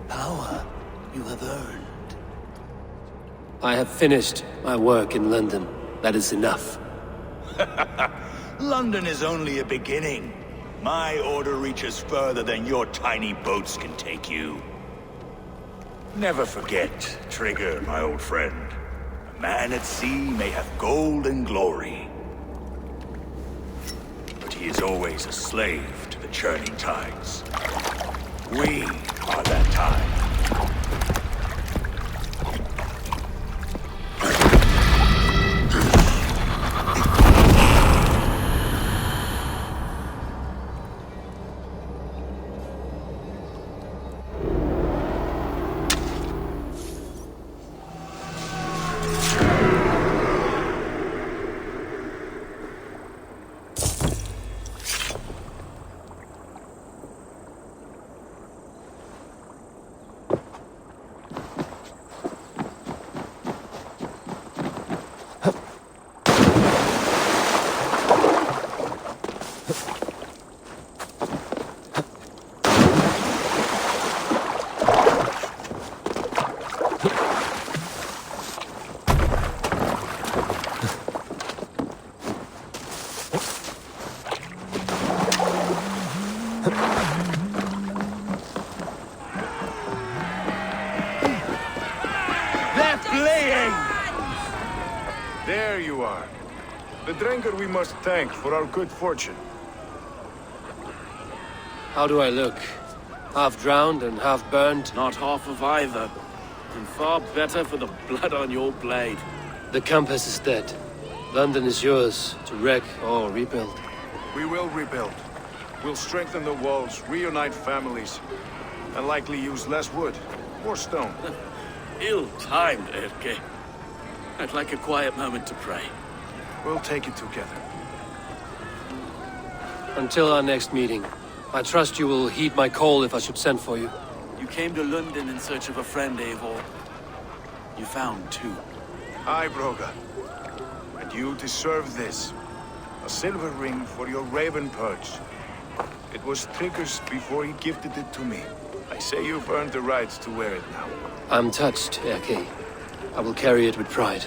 Power you have earned. I have finished my work in London. That is enough. London is only a beginning. My order reaches further than your tiny boats can take you. Never forget, Trigger, my old friend. A man at sea may have gold and glory, but he is always a slave to the churning tides. We are that tide. There you are. The drinker we must thank for our good fortune. How do I look? Half drowned and half burned? Not half of either. And far better for the blood on your blade. The Compass is dead. London is yours, to wreck or rebuild. We will rebuild. We'll strengthen the walls, reunite families, and likely use less wood, more stone. Ill-timed, Erke. I'd like a quiet moment to pray. We'll take it together. Until our next meeting, I trust you will heed my call if I should send for you. You came to London in search of a friend, Eivor. You found two. Aye, Broga. And you deserve this. A silver ring for your raven perch. It was Trigger's before he gifted it to me. I say you've earned the right to wear it now. I'm touched, Erke. I will carry it with pride.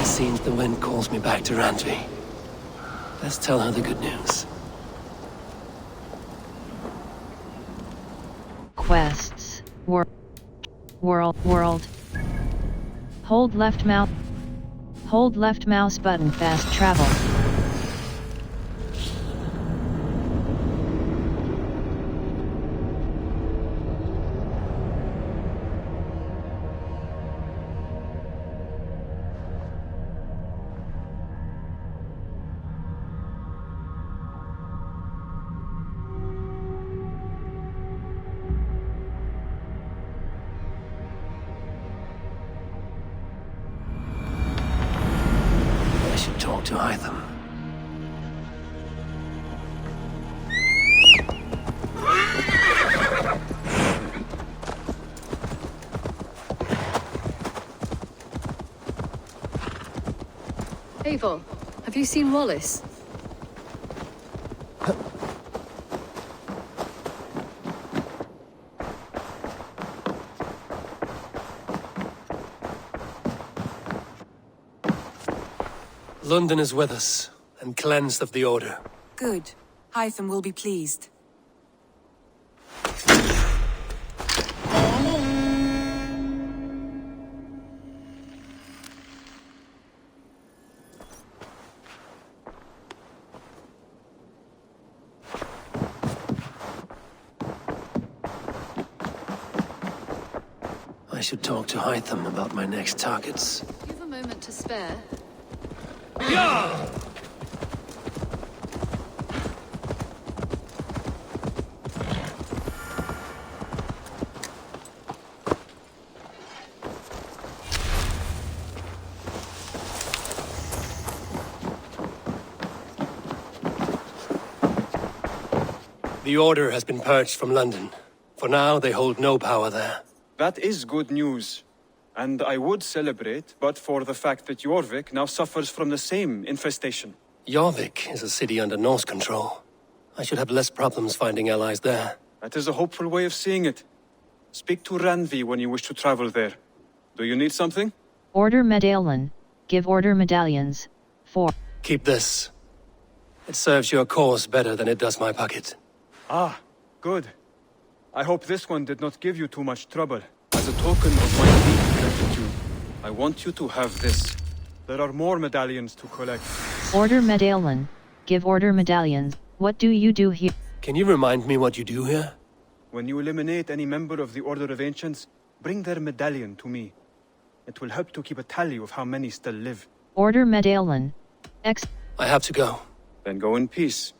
Seems the wind calls me back to Randvi. Let's tell her the good news. Quests. World. Hold left mouse. Hold left mouse button. Fast travel. Talk to Hytham. Eivor, have you seen Wallace? London is with us, and cleansed of the Order. Good. Hytham will be pleased. I should talk to Hytham about my next targets. You have a moment to spare. The Order has been purged from London. For now, they hold no power there. That is good news. And I would celebrate, but for the fact that Jorvik now suffers from the same infestation. Jorvik is a city under Norse control. I should have less problems finding allies there. That is a hopeful way of seeing it. Speak to Ranvi when you wish to travel there. Do you need something? Order medallion. Give order medallions. 4. Keep this. It serves your cause better than it does my pocket. Ah, good. I hope this one did not give you too much trouble. As a token of my deep gratitude, I want you to have this. There are more medallions to collect. Order medallion. Give order medallions. What do you do here? Can you remind me what you do here? When you eliminate any member of the Order of Ancients, bring their medallion to me. It will help to keep a tally of how many still live. Order medallion. X. I have to go. Then go in peace.